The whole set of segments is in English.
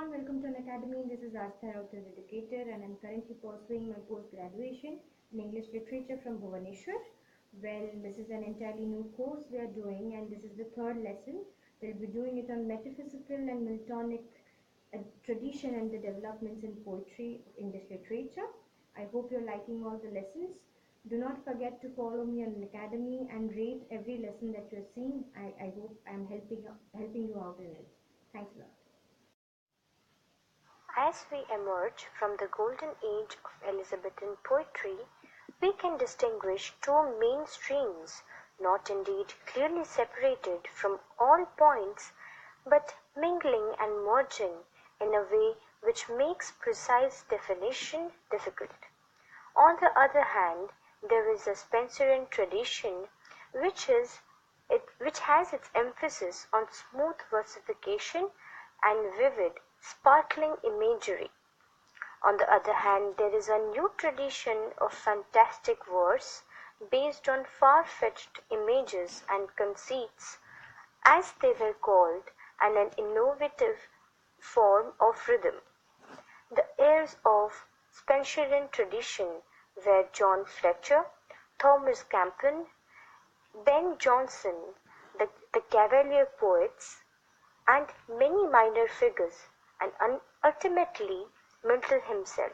everyone, welcome to Unacademy. This is Astha Rautar, educator, and I'm currently pursuing my post-graduation in English literature from Bhubaneswar. Well, this is an entirely new course we are doing, and this is the third lesson. We'll be doing it on Metaphysical and Miltonic tradition and the developments in poetry of English literature. I hope you're liking all the lessons. Do not forget to follow me on Unacademy and rate every lesson that you're seeing. I hope I'm helping you out in it. Thanks a lot. As we emerge from the golden age of Elizabethan poetry, we can distinguish two main streams, not indeed clearly separated from all points, but mingling and merging in a way which makes precise definition difficult. On the other hand, there is a Spenserian tradition which has its emphasis on smooth versification and vivid, sparkling imagery. On the other hand, there is a new tradition of fantastic verse based on far-fetched images and conceits, as they were called, and an innovative form of rhythm. The heirs of Spenserian tradition were John Fletcher, Thomas Campion, Ben Jonson, the Cavalier poets, and many minor figures, and ultimately Milton himself.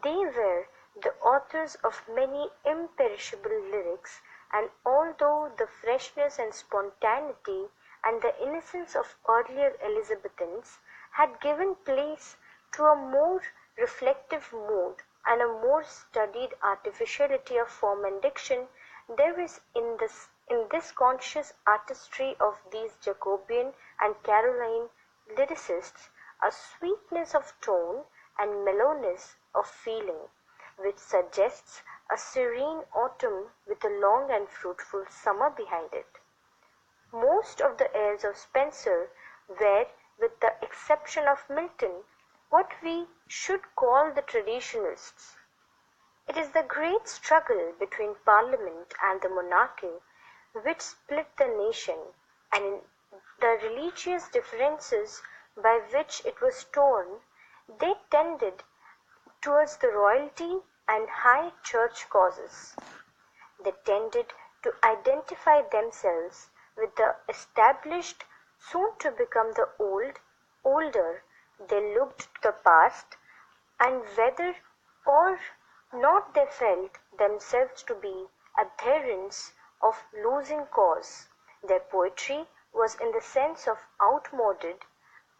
They were the authors of many imperishable lyrics, and although the freshness and spontaneity and the innocence of earlier Elizabethans had given place to a more reflective mood and a more studied artificiality of form and diction, there is in this conscious artistry of these Jacobean and Caroline lyricists a sweetness of tone and mellowness of feeling, which suggests a serene autumn with a long and fruitful summer behind it. Most of the heirs of Spenser were, with the exception of Milton, what we should call the traditionalists. It is the great struggle between Parliament and the monarchy which split the nation, and the religious differences by which it was torn, they tended towards the royalty and high church causes. They tended to identify themselves with the established, soon to become the older. They looked to the past, and whether or not they felt themselves to be adherents of losing cause. Their poetry was in the sense of outmoded,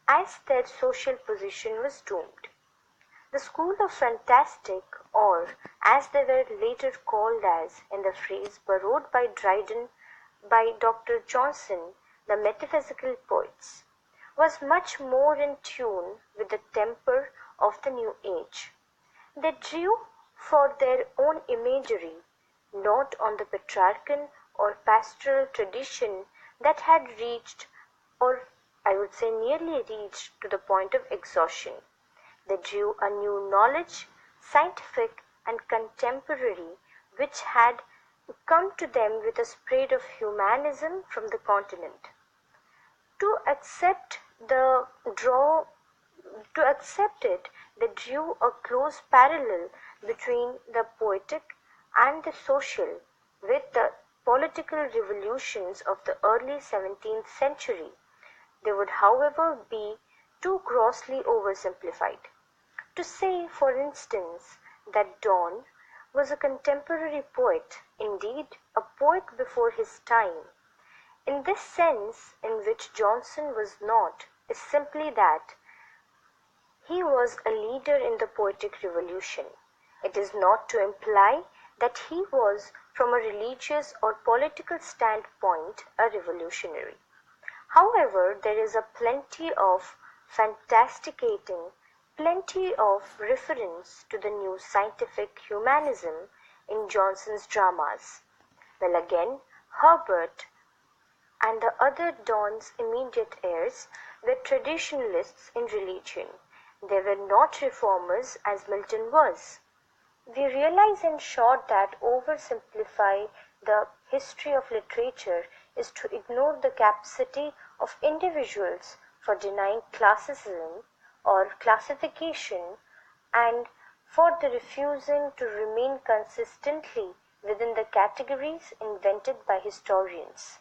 as their social position was doomed. The school of fantastic, or as they were later called as in the phrase borrowed by Dryden by Dr. Johnson, the metaphysical poets, was much more in tune with the temper of the new age. They drew for their own imagery, not on the Petrarchan or pastoral tradition that had reached, or I would say nearly reached, to the point of exhaustion. They drew a new knowledge, scientific and contemporary, which had come to them with a spread of humanism from the continent. To accept it, they drew a close parallel between the poetic and the social with the political revolutions of the early 17th century. They would, however, be too grossly oversimplified. To say, for instance, that Donne was a contemporary poet, indeed a poet before his time, in this sense in which Johnson was not, is simply that he was a leader in the poetic revolution. It is not to imply that he was, from a religious or political standpoint, a revolutionary. However, there is a plenty of fantasticating, plenty of reference to the new scientific humanism in Johnson's dramas. Well, again, Herbert and the other Donne's immediate heirs were traditionalists in religion. They were not reformers as Milton was. We realize in short that oversimplify the history of literature is to ignore the capacity of individuals for denying classicism or classification and for the refusing to remain consistently within the categories invented by historians.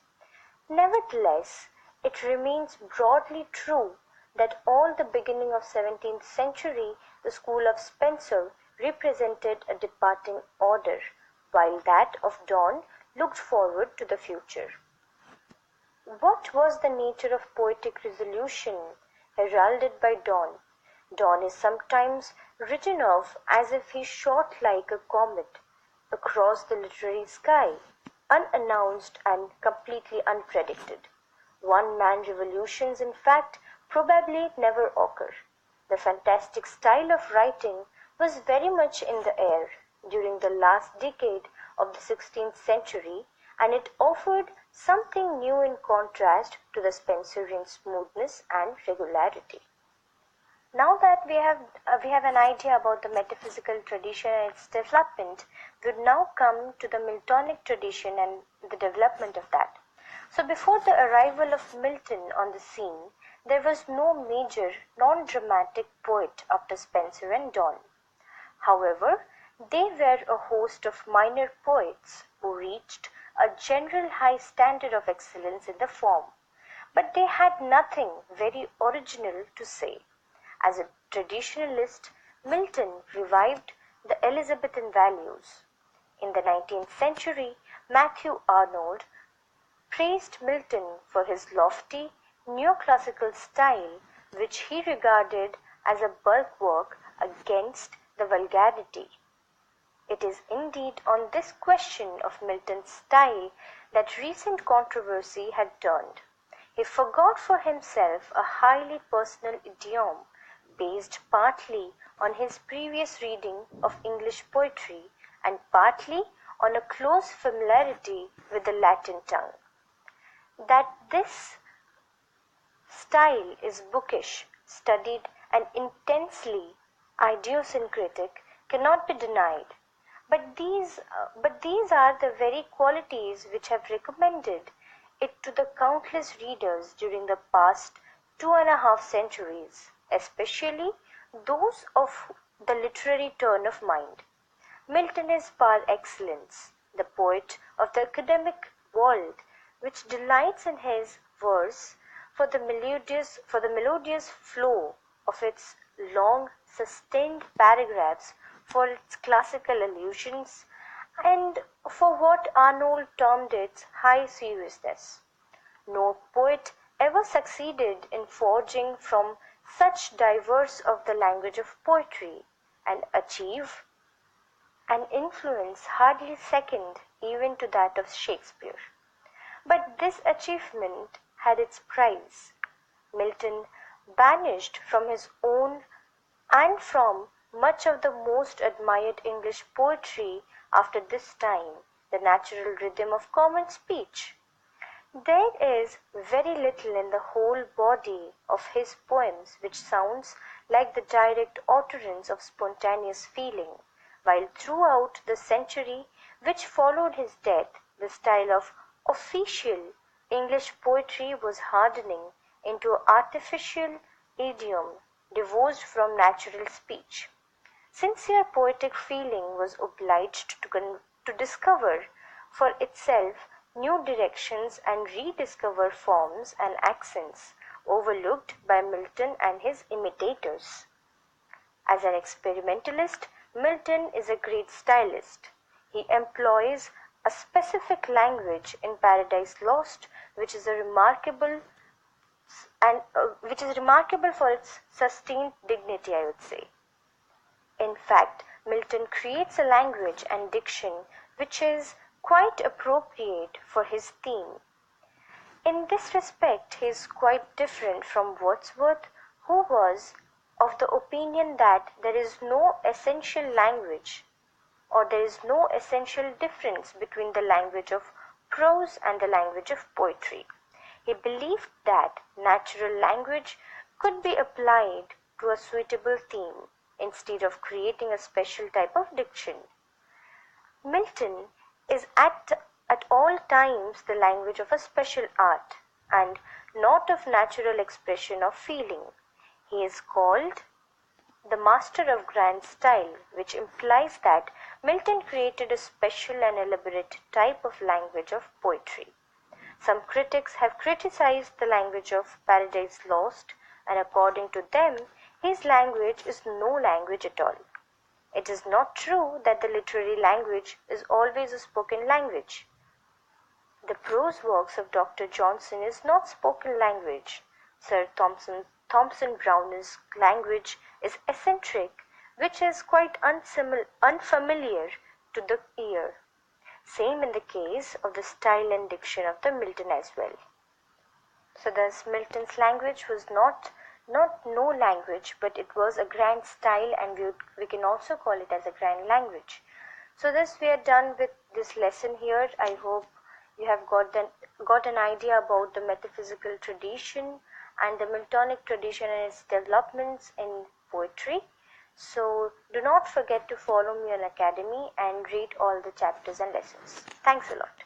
Nevertheless, it remains broadly true that all the beginning of 17th century the school of Spencer represented a departing order, while that of Donne looked forward to the future. What was the nature of poetic resolution heralded by Donne? Donne is sometimes written of as if he shot like a comet across the literary sky, unannounced and completely unpredicted. One-man revolutions, in fact, probably never occur. The fantastic style of writing was very much in the air during the last decade of the 16th century, and it offered something new in contrast to the Spenserian smoothness and regularity. Now that we have an idea about the metaphysical tradition and its development, we would now come to the Miltonic tradition and the development of that. So before the arrival of Milton on the scene, there was no major non-dramatic poet after Spenser and Donne. However, they were a host of minor poets who reached a general high standard of excellence in the form, but they had nothing very original to say. As a traditionalist, Milton revived the Elizabethan values. In the 19th century, Matthew Arnold praised Milton for his lofty neoclassical style, which he regarded as a bulwark against the vulgarity. It is indeed on this question of Milton's style that recent controversy had turned. He forgot for himself a highly personal idiom based partly on his previous reading of English poetry and partly on a close familiarity with the Latin tongue. That this style is bookish, studied, and intensely idiosyncratic cannot be denied. But these are the very qualities which have recommended it to the countless readers during the past 2.5 centuries, especially those of the literary turn of mind. Milton is par excellence, the poet of the academic world, which delights in his verse for the melodious flow of its long, sustained paragraphs, for its classical allusions, and for what Arnold termed its high seriousness. No poet ever succeeded in forging from such diverse of the language of poetry and achieve an influence hardly second even to that of Shakespeare. But this achievement had its price. Milton banished from his own and from much of the most admired English poetry after this time the natural rhythm of common speech. There is very little in the whole body of his poems which sounds like the direct utterance of spontaneous feeling, while throughout the century which followed his death the style of official English poetry was hardening into artificial idiom divorced from natural speech. Sincere poetic feeling was obliged to discover for itself new directions and rediscover forms and accents overlooked by Milton and his imitators. As an experimentalist, Milton is a great stylist. He employs a specific language in Paradise Lost, which is remarkable for its sustained dignity, I would say. In fact, Milton creates a language and diction which is quite appropriate for his theme. In this respect, he is quite different from Wordsworth, who was of the opinion that there is no essential language, or there is no essential difference between the language of prose and the language of poetry. He believed that natural language could be applied to a suitable theme instead of creating a special type of diction. Milton is at all times the language of a special art, and not of natural expression of feeling. He is called the master of grand style, which implies that Milton created a special and elaborate type of language of poetry. Some critics have criticized the language of Paradise Lost, and according to them, his language is no language at all. It is not true that the literary language is always a spoken language. The prose works of Dr. Johnson is not spoken language. Sir Thompson Browne's language is eccentric, which is quite unfamiliar to the ear. Same in the case of the style and diction of the Milton as well. So thus Milton's language was not no language, but it was a grand style, and we can also call it as a grand language. So thus we are done with this lesson here. I hope you have got an idea about the metaphysical tradition and the Miltonic tradition and its developments in poetry. So do not forget to follow me on Unacademy and read all the chapters and lessons. Thanks a lot.